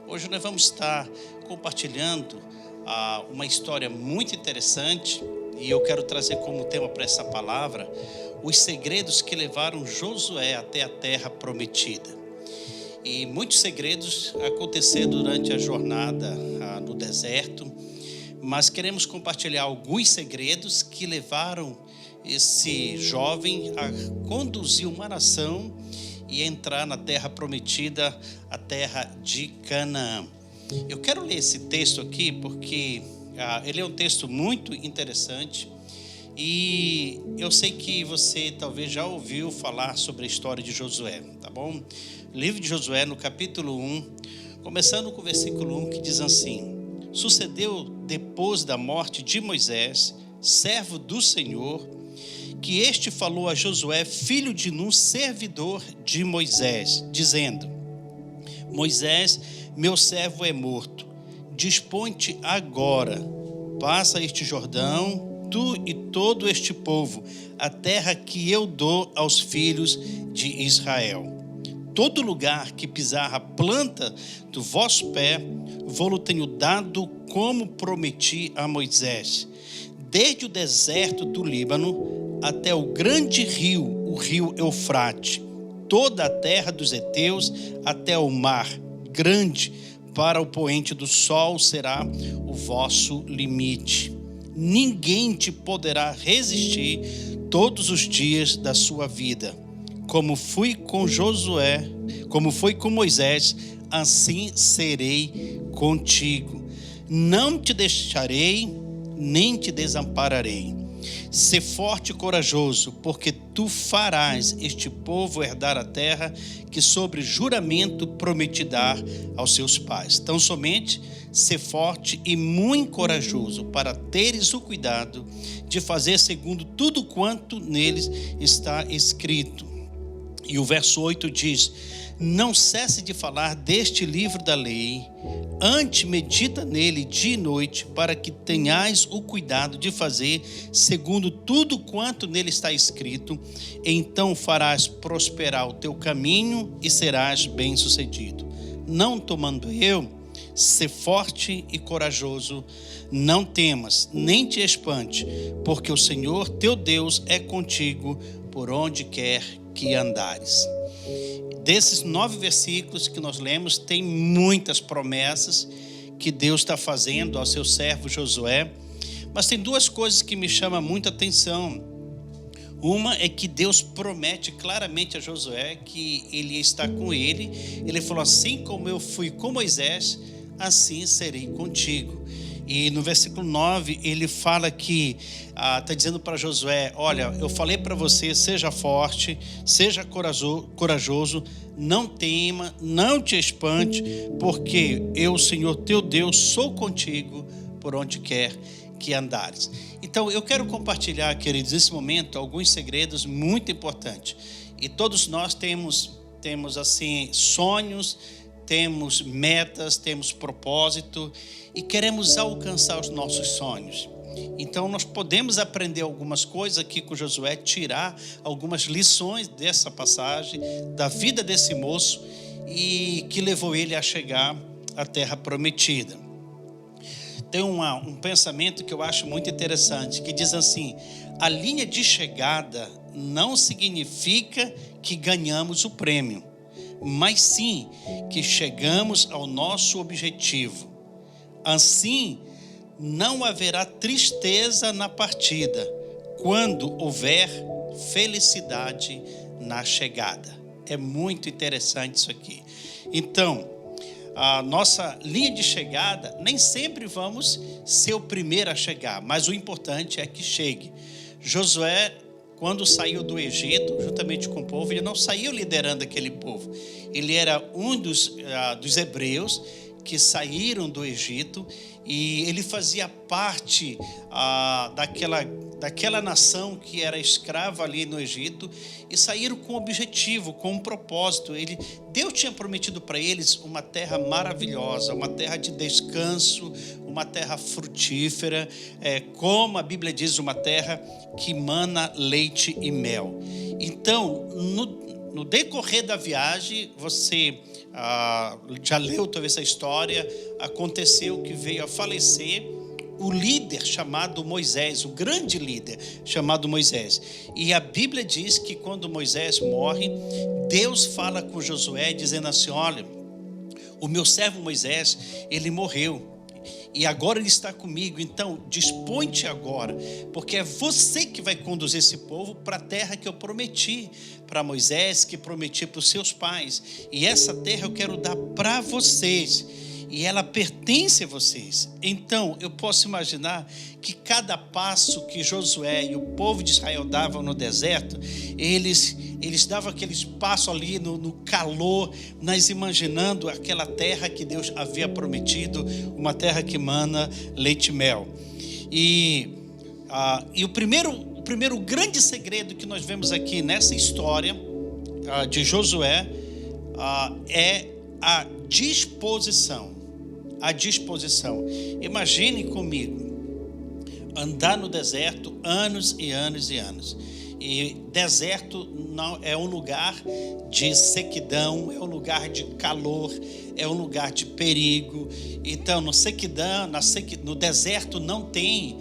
Hoje nós vamos estar compartilhando uma história muito interessante e eu quero trazer como tema para essa palavra os segredos que levaram Josué até a terra prometida. E muitos segredos aconteceram durante a jornada no deserto, mas queremos compartilhar alguns segredos que levaram esse jovem a conduzir uma nação e entrar na terra prometida, a terra de Canaã. Eu quero ler esse texto aqui porque ele é um texto muito interessante e eu sei que você talvez já ouviu falar sobre a história de Josué, tá bom? Livro de Josué, no capítulo 1, começando com o versículo 1, que diz assim: Sucedeu depois da morte de Moisés, servo do Senhor, que este falou a Josué, filho de Nun, servidor de Moisés, dizendo: Moisés, meu servo é morto. Dispõe-te agora, passa este Jordão, tu e todo este povo, a terra que eu dou aos filhos de Israel. Todo lugar que pisar a planta do vosso pé, vou-lo tenho dado como prometi a Moisés. Desde o deserto do Líbano até o grande rio, o rio Eufrate, toda a terra dos heteus até o mar grande, para o poente do sol será o vosso limite. Ninguém te poderá resistir todos os dias da sua vida. Como fui com Josué, como foi com Moisés, assim serei contigo. Não te deixarei, nem te desampararei. Sê forte e corajoso, porque tu farás este povo herdar a terra que sobre juramento prometi dar aos seus pais. Então somente sê forte e muito corajoso, para teres o cuidado de fazer segundo tudo quanto neles está escrito. E o verso 8 diz: não cesse de falar deste livro da lei, antes medita nele dia e noite, para que tenhais o cuidado de fazer segundo tudo quanto nele está escrito, então farás prosperar o teu caminho e serás bem-sucedido. Não tomando eu, sê forte e corajoso, não temas, nem te espante, porque o Senhor teu Deus é contigo por onde quer que andares. Desses 9 versículos que nós lemos, tem muitas promessas que Deus está fazendo ao seu servo Josué, mas tem 2 coisas que me chamam muita atenção. Uma é que Deus promete claramente a Josué que ele está com ele. Ele falou: assim como eu fui com Moisés, assim serei contigo. E no versículo 9 ele fala que está dizendo para Josué: olha, eu falei para você, seja forte, seja corajoso, não tema, não te espante, porque eu, Senhor teu Deus, sou contigo por onde quer que andares. Então eu quero compartilhar, queridos, nesse momento alguns segredos muito importantes. E todos nós temos assim sonhos, temos metas, temos propósito e queremos alcançar os nossos sonhos. Então nós podemos aprender algumas coisas aqui com Josué, tirar algumas lições dessa passagem, da vida desse moço e que levou ele a chegar à terra prometida. Tem um pensamento que eu acho muito interessante, que diz assim: a linha de chegada não significa que ganhamos o prêmio, mas sim que chegamos ao nosso objetivo. Assim, não haverá tristeza na partida, quando houver felicidade na chegada. É muito interessante isso aqui. Então, a nossa linha de chegada, nem sempre vamos ser o primeiro a chegar, mas o importante é que chegue. Josué, quando saiu do Egito, juntamente com o povo, ele não saiu liderando aquele povo. Ele era um dos hebreus que saíram do Egito e ele fazia parte daquela nação que era escrava ali no Egito e saíram com um objetivo, com um propósito. Deus tinha prometido para eles uma terra maravilhosa, uma terra de descanso, uma terra frutífera, como a Bíblia diz, uma terra que mana leite e mel. Então, no decorrer da viagem, você já leu toda essa história. Aconteceu que veio a falecer o líder chamado Moisés, o grande líder chamado Moisés. E a Bíblia diz que quando Moisés morre, Deus fala com Josué dizendo assim: olha, o meu servo Moisés, ele morreu e agora ele está comigo, então dispõe-te agora, porque é você que vai conduzir esse povo para a terra que eu prometi para Moisés, que prometi para os seus pais, e essa terra eu quero dar para vocês, e ela pertence a vocês. Então eu posso imaginar que cada passo que Josué e o povo de Israel davam no deserto, eles davam aqueles passos ali no calor, mas imaginando aquela terra que Deus havia prometido, uma terra que mana leite e mel. E o primeiro grande segredo que nós vemos aqui nessa história de Josué é a disposição. A disposição. Imagine comigo andar no deserto anos e anos e anos. E deserto não é um lugar de sequidão, é um lugar de calor, é um lugar de perigo. Então, no deserto não tem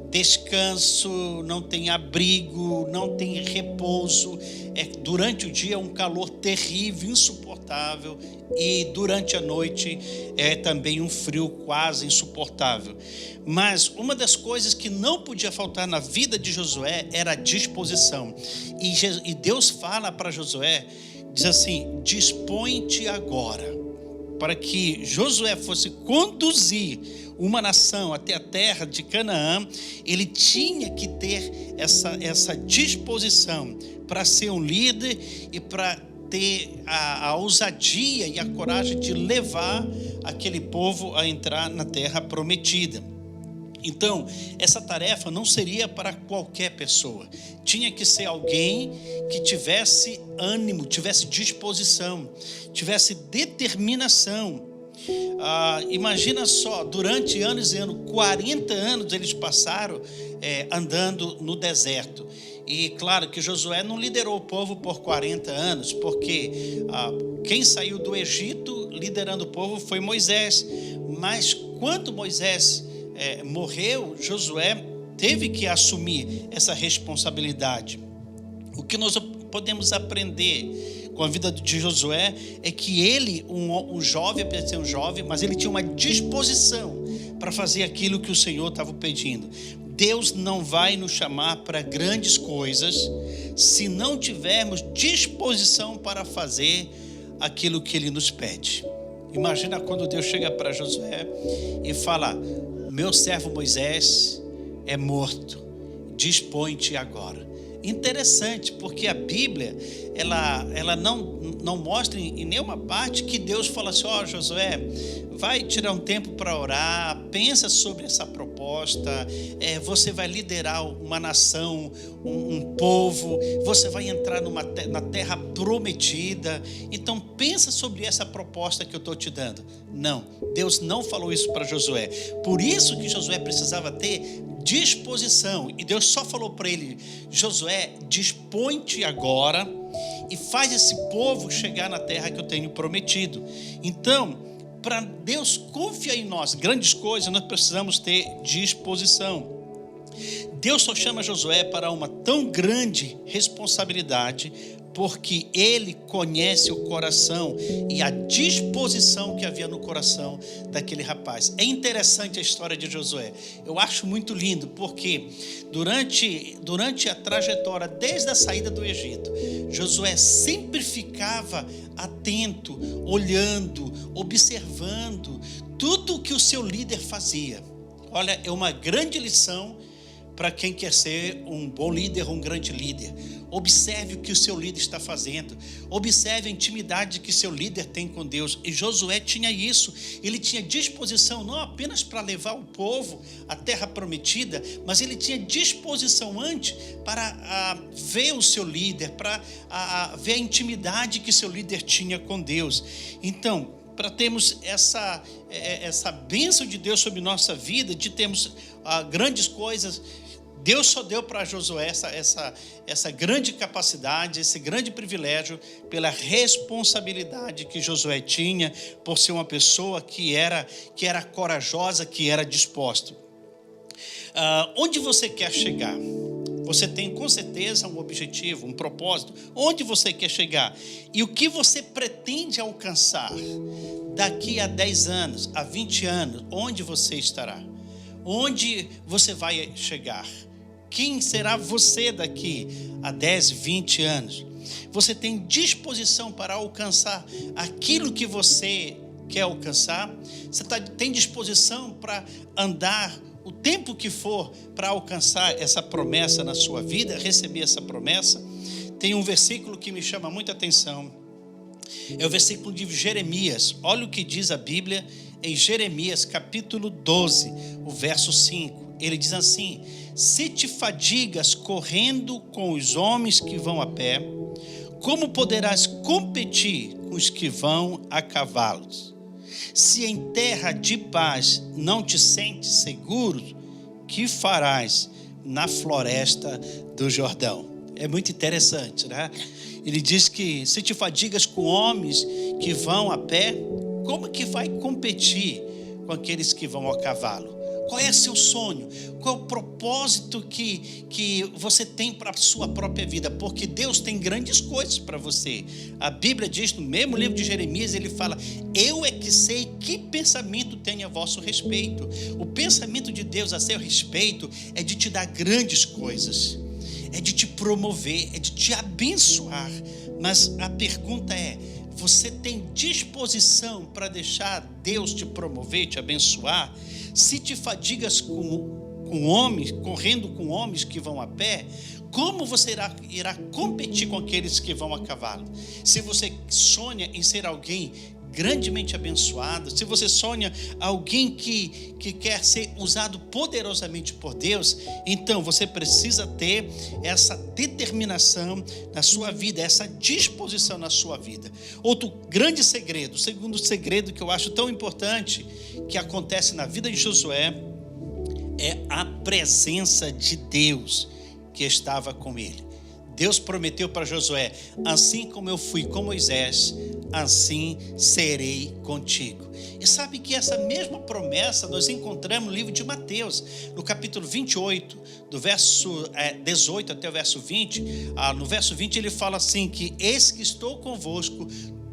descanso, não tem abrigo, não tem repouso. Durante o dia é um calor terrível, insuportável, e durante a noite é também um frio quase insuportável. Mas uma das coisas que não podia faltar na vida de Josué era a disposição. E Deus fala para Josué, diz assim: dispõe-te agora. Para que Josué fosse conduzir uma nação até a terra de Canaã, ele tinha que ter essa disposição para ser um líder e para ter a ousadia e a coragem de levar aquele povo a entrar na terra prometida. Então, essa tarefa não seria para qualquer pessoa. Tinha que ser alguém que tivesse ânimo, tivesse disposição, tivesse determinação. Imagina só, durante anos e anos, 40 anos eles passaram andando no deserto. E claro que Josué não liderou o povo por 40 anos, porque quem saiu do Egito liderando o povo foi Moisés. Mas quando Moisés morreu, Josué teve que assumir essa responsabilidade. O que nós podemos aprender com a vida de Josué é que ele, um jovem, apesar de ser um jovem, mas ele tinha uma disposição para fazer aquilo que o Senhor estava pedindo. Deus não vai nos chamar para grandes coisas se não tivermos disposição para fazer aquilo que Ele nos pede. Imagina quando Deus chega para Josué e fala: meu servo Moisés é morto, dispõe-te agora. Interessante, porque a Bíblia ela não mostra em nenhuma parte que Deus fala assim: ó, Josué, vai tirar um tempo para orar, pensa sobre essa proposta, você vai liderar uma nação, um povo, você vai entrar na terra prometida, então pensa sobre essa proposta que eu estou te dando. Não, Deus não falou isso para Josué. Por isso que Josué precisava ter disposição, e Deus só falou para ele: Josué, dispõe-te agora e faz esse povo chegar na terra que eu tenho prometido. Então, para Deus confiar em nós grandes coisas, nós precisamos ter disposição. Deus só chama Josué para uma tão grande responsabilidade porque Ele conhece o coração e a disposição que havia no coração daquele rapaz. É interessante a história de Josué. Eu acho muito lindo, porque durante a trajetória, desde a saída do Egito, Josué sempre ficava atento, olhando, observando tudo o que o seu líder fazia. Olha, é uma grande lição para quem quer ser um bom líder, um grande líder. Observe o que o seu líder está fazendo. Observe a intimidade que seu líder tem com Deus. E Josué tinha isso. Ele tinha disposição não apenas para levar o povo à terra prometida, mas ele tinha disposição antes para ver o seu líder, para ver a intimidade que seu líder tinha com Deus. Então, para termos essa bênção de Deus sobre nossa vida, de termos grandes coisas, Deus só deu para Josué essa grande capacidade, esse grande privilégio, pela responsabilidade que Josué tinha, por ser uma pessoa que era corajosa, que era disposta. Onde você quer chegar? Você tem com certeza um objetivo, um propósito. Onde você quer chegar? E o que você pretende alcançar daqui a 10 anos, a 20 anos? Onde você estará? Onde você vai chegar? Quem será você daqui a 10, 20 anos? Você tem disposição para alcançar aquilo que você quer alcançar? Você tem disposição para andar o tempo que for para alcançar essa promessa na sua vida, receber essa promessa? Tem um versículo que me chama muita atenção. É o versículo de Jeremias. Olha o que diz a Bíblia em Jeremias capítulo 12, o verso 5. Ele diz assim: se te fadigas correndo com os homens que vão a pé, como poderás competir com os que vão a cavalos? Se em terra de paz não te sentes seguro, que farás na floresta do Jordão? É muito interessante, né? Ele diz que se te fadigas com homens que vão a pé, como que vai competir com aqueles que vão a cavalo? Qual é seu sonho? Qual é o propósito que você tem para a sua própria vida? Porque Deus tem grandes coisas para você. A Bíblia diz, no mesmo livro de Jeremias, ele fala: eu é que sei que pensamento tem a vosso respeito. O pensamento de Deus a seu respeito é de te dar grandes coisas, é de te promover, é de te abençoar. Mas a pergunta é: você tem disposição para deixar Deus te promover, te abençoar? Se te fadigas com homens, correndo com homens que vão a pé, como você irá competir com aqueles que vão a cavalo? Se você sonha em ser alguém grandemente abençoado, se você sonha alguém que quer ser usado poderosamente por Deus, então você precisa ter essa determinação na sua vida, essa disposição na sua vida. Outro grande segredo, o segundo segredo que eu acho tão importante, que acontece na vida de Josué, é a presença de Deus que estava com ele. Deus prometeu para Josué: assim como eu fui com Moisés, assim serei contigo. E sabe que essa mesma promessa nós encontramos no livro de Mateus, no capítulo 28, do verso 18 até o verso 20. No verso 20 ele fala assim: que eis que estou convosco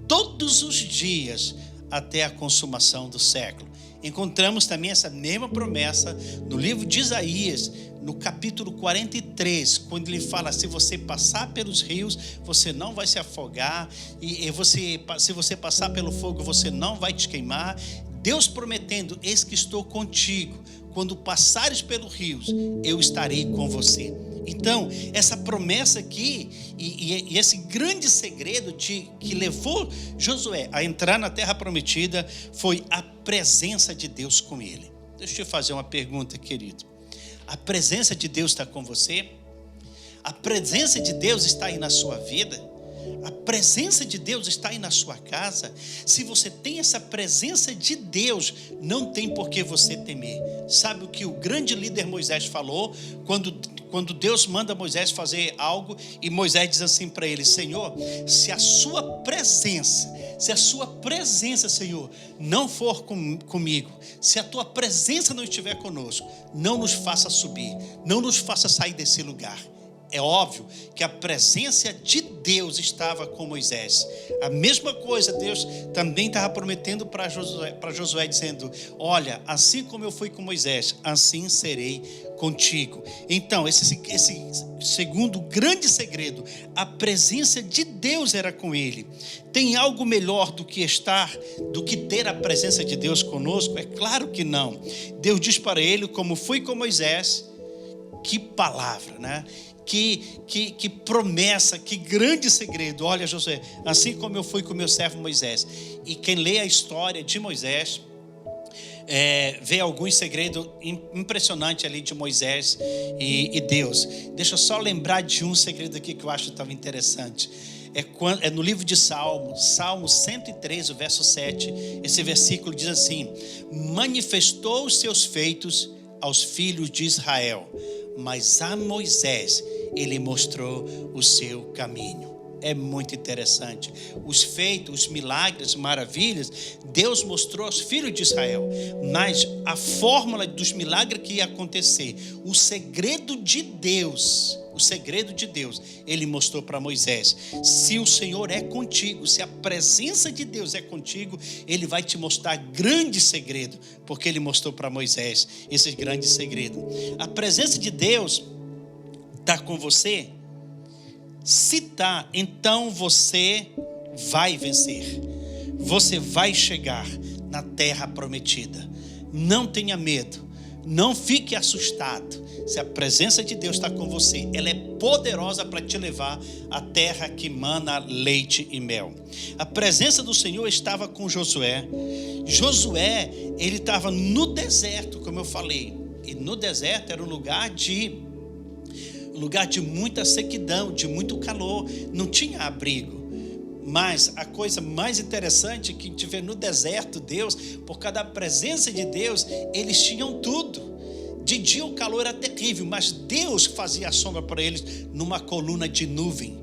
todos os dias até a consumação do século. Encontramos também essa mesma promessa no livro de Isaías, no capítulo 43, quando ele fala: se você passar pelos rios, você não vai se afogar, se você passar pelo fogo, você não vai te queimar. Deus prometendo: eis que estou contigo, quando passares pelos rios, eu estarei com você. Então, essa promessa aqui e esse grande segredo que levou Josué a entrar na terra prometida foi a presença de Deus com ele. Deixa eu te fazer uma pergunta, querido. A presença de Deus está com você? A presença de Deus está aí na sua vida? A presença de Deus está aí na sua casa? Se você tem essa presença de Deus, não tem por que você temer. Sabe o que o grande líder Moisés falou quando Deus manda Moisés fazer algo e Moisés diz assim para ele: Senhor, se a sua presença, Senhor, não for comigo, se a tua presença não estiver conosco, não nos faça subir, não nos faça sair desse lugar. É óbvio que a presença de Deus estava com Moisés. A mesma coisa Deus também estava prometendo para Josué, dizendo: olha, assim como eu fui com Moisés, assim serei contigo. Então, esse segundo grande segredo, a presença de Deus era com ele. Tem algo melhor do que ter a presença de Deus conosco? É claro que não. Deus diz para ele: como fui com Moisés. Que palavra, né? Que promessa, que grande segredo. Olha, Josué, assim como eu fui com meu servo Moisés. E quem lê a história de Moisés vê alguns segredos impressionantes ali de Moisés e Deus. Deixa eu só lembrar de um segredo aqui que eu acho tão interessante. É no livro de Salmo 103, o verso 7. Esse versículo diz assim: manifestou os seus feitos aos filhos de Israel, mas a Moisés ele mostrou o seu caminho. É muito interessante. Os feitos, os milagres, maravilhas, Deus mostrou aos filhos de Israel. Mas a fórmula dos milagres que ia acontecer, o segredo de Deus, ele mostrou para Moisés. Se o Senhor é contigo, se a presença de Deus é contigo, ele vai te mostrar grande segredo, porque ele mostrou para Moisés esse grande segredo. A presença de Deus está com você. Se está, então você vai vencer. Você vai chegar na terra prometida. Não tenha medo. Não fique assustado. Se a presença de Deus está com você, ela é poderosa para te levar à terra que mana leite e mel. A presença do Senhor estava com Josué. Josué, ele estava no deserto, como eu falei. E no deserto era um lugar de muita sequidão, de muito calor, não tinha abrigo. Mas a coisa mais interessante que a gente vê no deserto, Deus, por causa da presença de Deus, eles tinham tudo. De dia o calor era terrível, mas Deus fazia a sombra para eles numa coluna de nuvem.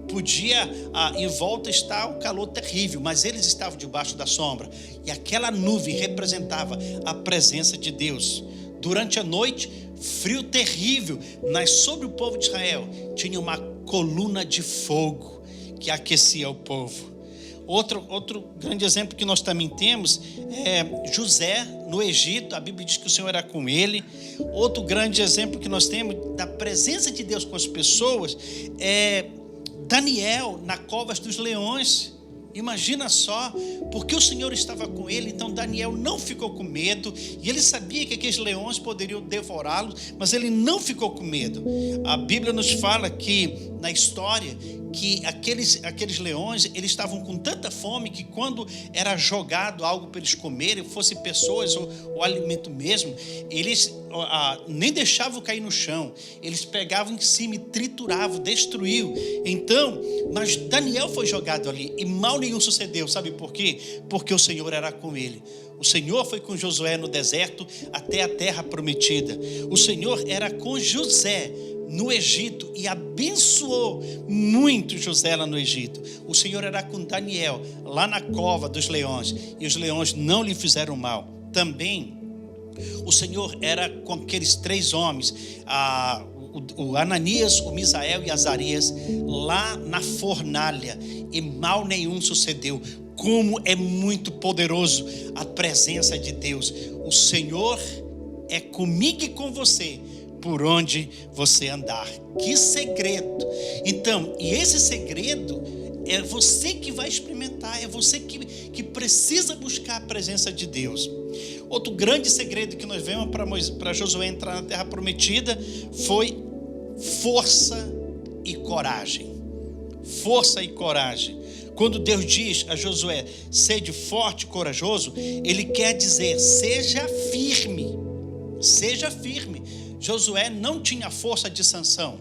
Podia em volta estar o calor terrível, mas eles estavam debaixo da sombra. E aquela nuvem representava a presença de Deus. Durante a noite, frio terrível, mas sobre o povo de Israel tinha uma coluna de fogo que aquecia o povo. Outro grande exemplo que nós também temos é José no Egito. A Bíblia diz que o Senhor era com ele. Outro grande exemplo que nós temos da presença de Deus com as pessoas é Daniel na cova dos leões. Imagina só, porque o Senhor estava com ele, então Daniel não ficou com medo, e ele sabia que aqueles leões poderiam devorá-lo, mas ele não ficou com medo. A Bíblia nos fala que, na história, que aqueles leões, eles estavam com tanta fome que quando era jogado algo para eles comerem, fosse pessoas ou alimento mesmo, eles nem deixavam cair no chão, eles pegavam em cima e trituravam, destruíam. Então, mas Daniel foi jogado ali e mal nenhum sucedeu. Sabe por quê? Porque o Senhor era com ele. O Senhor foi com Josué no deserto até a terra prometida. O Senhor era com José no Egito e abençoou muito José lá no Egito. O Senhor era com Daniel lá na cova dos leões e os leões não lhe fizeram mal. Também o Senhor era com aqueles 3 homens, o Ananias, o Misael e Azarias, lá na fornalha, e mal nenhum sucedeu. Como é muito poderoso a presença de Deus. O Senhor é comigo e com você por onde você andar. Que segredo! Então, e esse segredo é você que vai experimentar, é você que precisa buscar a presença de Deus. Outro grande segredo que nós vemos para Josué entrar na terra prometida foi força e coragem. Força e coragem. Quando Deus diz a Josué, sede forte e corajoso, ele quer dizer, seja firme. Seja firme. Josué não tinha a força de Sansão,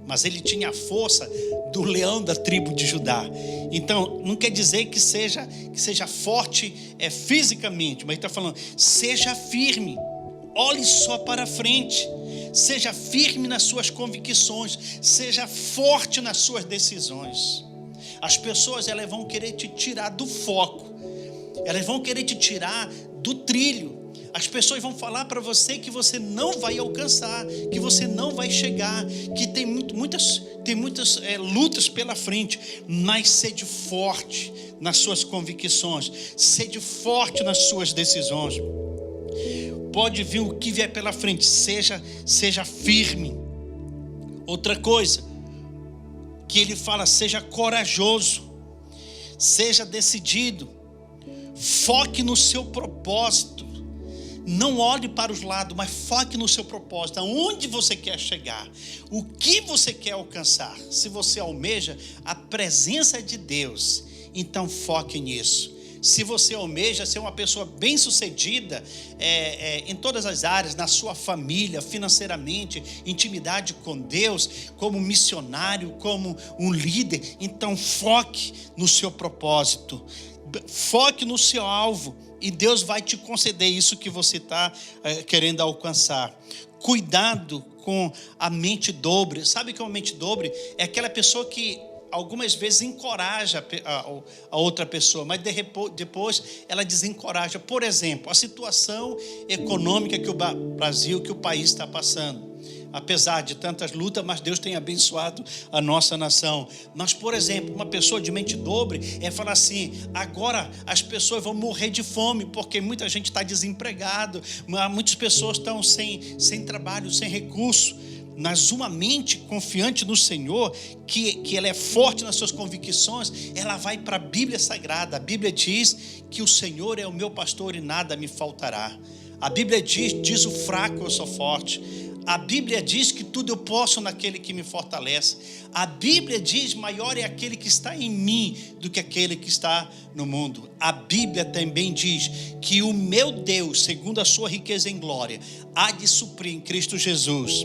mas ele tinha a força do leão da tribo de Judá. Então, não quer dizer que seja forte fisicamente, mas ele está falando, seja firme, olhe só para frente, seja firme nas suas convicções, seja forte nas suas decisões. As pessoas, elas vão querer te tirar do foco, elas vão querer te tirar do trilho. As pessoas vão falar para você que você não vai alcançar, que você não vai chegar, que tem muitas lutas pela frente, mas sede forte nas suas convicções, sede forte nas suas decisões. Pode vir o que vier pela frente, seja firme. Outra coisa que ele fala, seja corajoso, seja decidido, foque no seu propósito. Não olhe para os lados, mas foque no seu propósito. Aonde você quer chegar? O que você quer alcançar? Se você almeja a presença de Deus, então foque nisso. Se você almeja ser uma pessoa bem-sucedida em todas as áreas, na sua família, financeiramente, intimidade com Deus, como missionário, como um líder, então foque no seu propósito. Foque no seu alvo e Deus vai te conceder isso que você está querendo alcançar. cuidado com a mente dobre. Sabe o que é uma mente dobre? É aquela pessoa que algumas vezes encoraja a outra pessoa, mas depois ela desencoraja. Por exemplo, a situação econômica que o Brasil, que o país está passando. Apesar de tantas lutas, mas Deus tem abençoado a nossa nação. Mas, por exemplo, uma pessoa de mente dobre falar assim: agora as pessoas vão morrer de fome, porque muita gente está desempregado, muitas pessoas estão sem trabalho, sem recurso. Mas uma mente confiante no Senhor, que ela é forte nas suas convicções, ela vai para a Bíblia Sagrada. A Bíblia diz que o Senhor é o meu pastor e nada me faltará. A Bíblia diz o fraco eu sou forte. A Bíblia diz que tudo eu posso naquele que me fortalece. A Bíblia diz: maior é aquele que está em mim do que aquele que está no mundo. A Bíblia também diz que o meu Deus, segundo a sua riqueza em glória, há de suprir em Cristo Jesus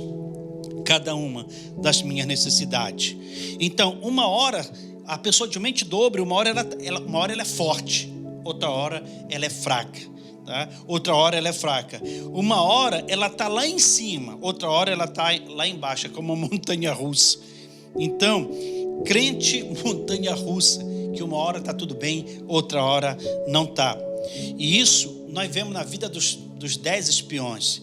cada uma das minhas necessidades. Então, uma hora, a pessoa de mente dobre, uma hora ela é forte, outra hora ela é fraca. Tá? Outra hora ela é fraca. Uma hora ela está lá em cima, outra hora ela está lá embaixo, é como uma montanha russa. Então, crente montanha russa, que uma hora está tudo bem, outra hora não está. E isso nós vemos na vida dos 10 espiões.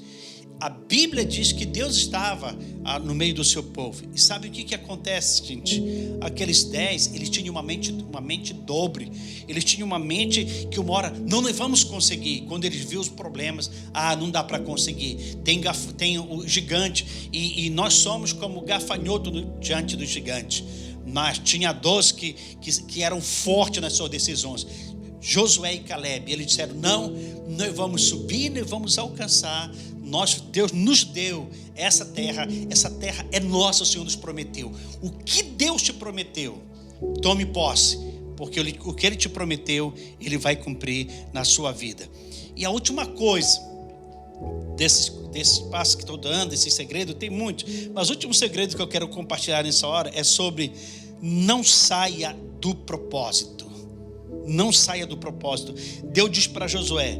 A Bíblia diz que Deus estava no meio do seu povo. E sabe o que acontece, gente? Aqueles 10, eles tinham uma mente dobre. Eles tinham uma mente que uma hora, não, nós vamos conseguir. Quando eles viram os problemas, não dá para conseguir. Tem o gigante, e nós somos como gafanhoto diante do gigante. Mas tinha 12 que eram fortes nas suas decisões. Josué e Caleb, eles disseram: não, nós vamos subir, nós vamos alcançar. Deus nos deu essa terra é nossa, o Senhor nos prometeu. O que Deus te prometeu, tome posse, porque o que Ele te prometeu, Ele vai cumprir na sua vida. E a última coisa, desses passos que estou dando, desse segredo, tem muitos, mas o último segredo que eu quero compartilhar nessa hora é sobre: não saia do propósito. Não saia do propósito. Deus diz para Josué: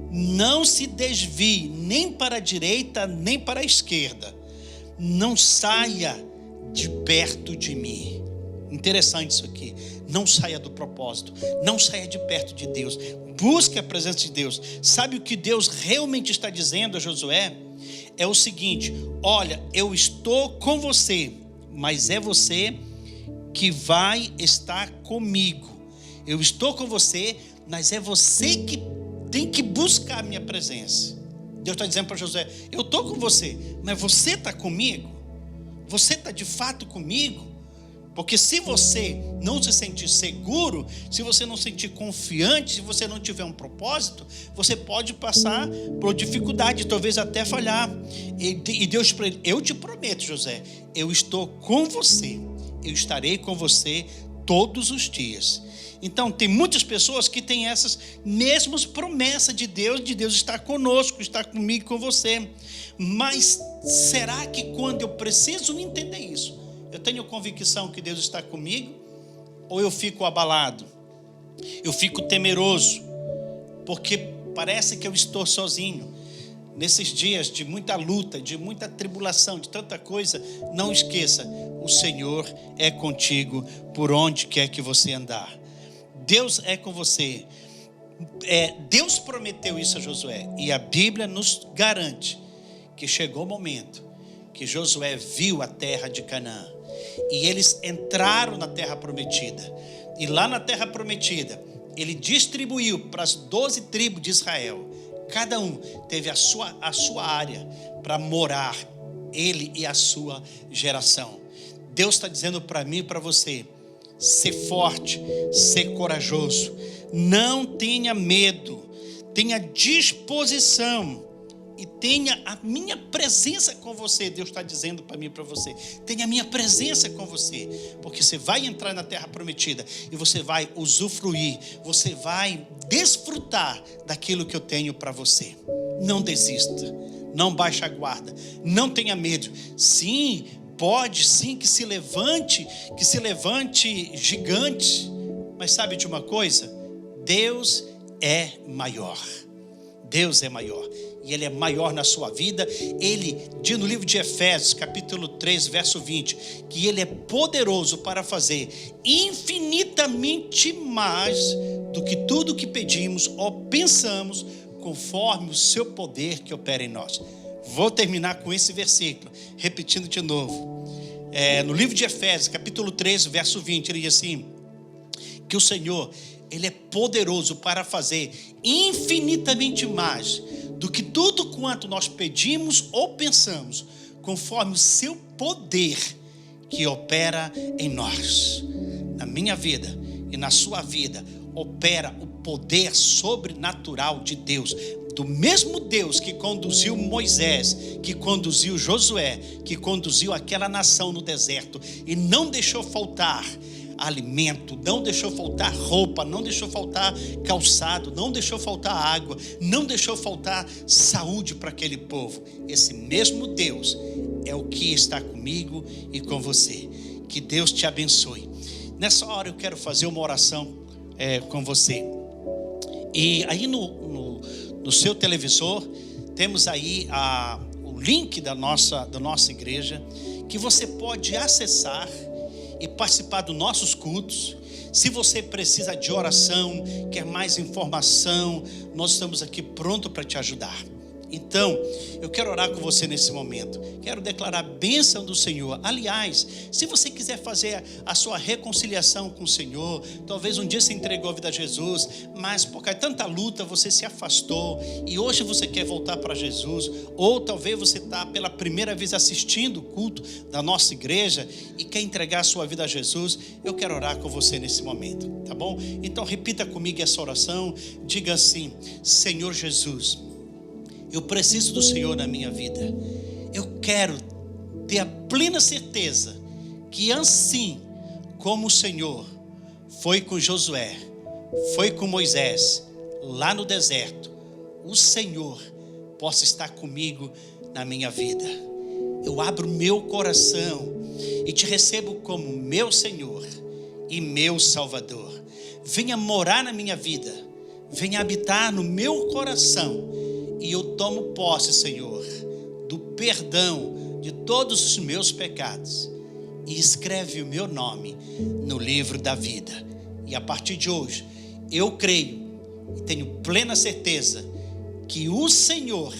não se desvie nem para a direita nem para a esquerda, não saia de perto de mim. Interessante isso aqui. Não saia do propósito, não saia de perto de Deus, busque a presença de Deus. Sabe o que Deus realmente está dizendo a Josué? É o seguinte: olha, eu estou com você, mas é você que vai estar comigo. Eu estou com você, mas é você que tem que buscar a minha presença. Deus está dizendo para Josué: eu estou com você, mas você está comigo? Você está de fato comigo? Porque se você não se sentir seguro, se você não se sentir confiante, se você não tiver um propósito, você pode passar por dificuldade, talvez até falhar. E Deus para ele: eu te prometo, José, eu estou com você, eu estarei com você todos os dias. Então, tem muitas pessoas que têm essas mesmas promessas de Deus estar conosco, estar comigo e com você. Mas será que quando eu preciso entender isso, eu tenho convicção que Deus está comigo? Ou eu fico abalado? Eu fico temeroso? Porque parece que eu estou sozinho. Nesses dias de muita luta, de muita tribulação, de tanta coisa, não esqueça: o Senhor é contigo por onde quer que você andar. Deus é com você. Deus prometeu isso a Josué. E a Bíblia nos garante que chegou o momento que Josué viu a terra de Canaã. E eles entraram na terra prometida. E lá na terra prometida, ele distribuiu para as 12 tribos de Israel. Cada um teve a sua área para morar, ele e a sua geração. Deus está dizendo para mim e para você: ser forte, ser corajoso, não tenha medo, tenha disposição e tenha a minha presença com você. Deus está dizendo para mim e para você: tenha a minha presença com você, porque você vai entrar na terra prometida e você vai usufruir, você vai desfrutar daquilo que eu tenho para você. Não desista, não baixe a guarda, não tenha medo. Sim, pode sim que se levante gigante, mas sabe de uma coisa? Deus é maior. Deus é maior. E Ele é maior na sua vida. Ele diz no livro de Efésios, capítulo 3, verso 20, que Ele é poderoso para fazer infinitamente mais do que tudo que pedimos ou pensamos, conforme o seu poder que opera em nós. Vou terminar com esse versículo, repetindo de novo. No livro de Efésios, capítulo 3, verso 20, ele diz assim, que o Senhor, Ele é poderoso para fazer infinitamente mais do que tudo quanto nós pedimos ou pensamos, conforme o seu poder que opera em nós. Na minha vida e na sua vida, opera o poder sobrenatural de Deus. Do mesmo Deus que conduziu Moisés, que conduziu Josué, que conduziu aquela nação no deserto e não deixou faltar alimento, não deixou faltar roupa, não deixou faltar calçado, não deixou faltar água, não deixou faltar saúde para aquele povo. Esse mesmo Deus é o que está comigo e com você. Que Deus te abençoe. Nessa hora eu quero fazer uma oração com você. E aí no seu televisor temos aí o link da nossa igreja, que você pode acessar e participar dos nossos cultos. Se você precisa de oração, quer mais informação, nós estamos aqui pronto para te ajudar. Então, eu quero orar com você nesse momento. Quero declarar a bênção do Senhor. Aliás, se você quiser fazer a sua reconciliação com o Senhor, talvez um dia você entregou a vida a Jesus, mas por causa de tanta luta você se afastou e hoje você quer voltar para Jesus, ou talvez você está pela primeira vez assistindo o culto da nossa igreja e quer entregar a sua vida a Jesus. Eu quero orar com você nesse momento, tá bom? Então repita comigo essa oração. Diga assim: Senhor Jesus, eu preciso do Senhor na minha vida. Eu quero ter a plena certeza que assim como o Senhor foi com Josué, foi com Moisés lá no deserto, o Senhor possa estar comigo na minha vida. Eu abro meu coração e te recebo como meu Senhor e meu Salvador. Venha morar na minha vida, venha habitar no meu coração. E eu tomo posse, Senhor, do perdão de todos os meus pecados. E escreve o meu nome no livro da vida. E a partir de hoje, eu creio e tenho plena certeza que o Senhor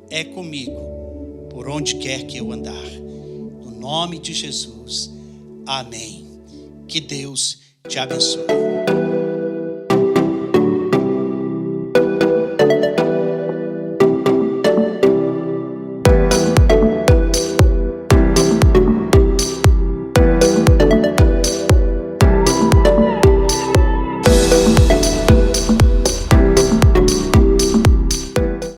é comigo, por onde quer que eu andar. No nome de Jesus, amém. Que Deus te abençoe.